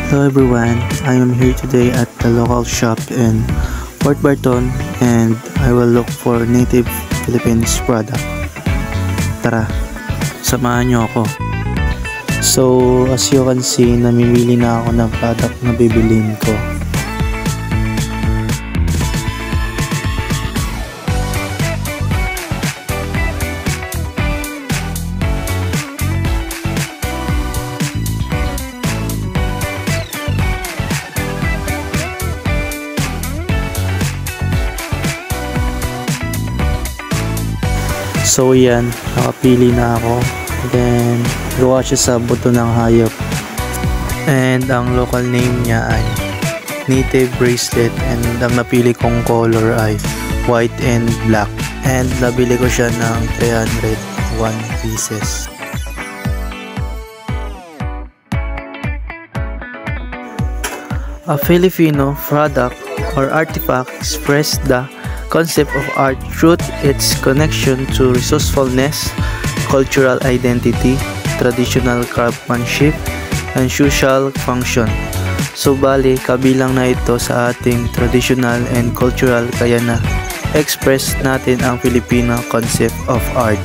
Hello everyone, I am here today at the local shop in Port Barton and I will look for native Philippines product. Tara, samahan nyo ako. So as you can see, namimili na ako ng product na bibilin ko. So yan, nakapili na ako. Then, gawa siya sa buto ng hayop. And ang local name niya ay Native Bracelet. And ang napili kong color ay white and black. And nabili ko siya ng 301 pieces. A Filipino product or artifact express the concept of art through its connection to resourcefulness, cultural identity, traditional craftsmanship, and social function. So bali, kabilang na ito sa ating traditional and cultural kaya na express natin ang Filipino concept of art.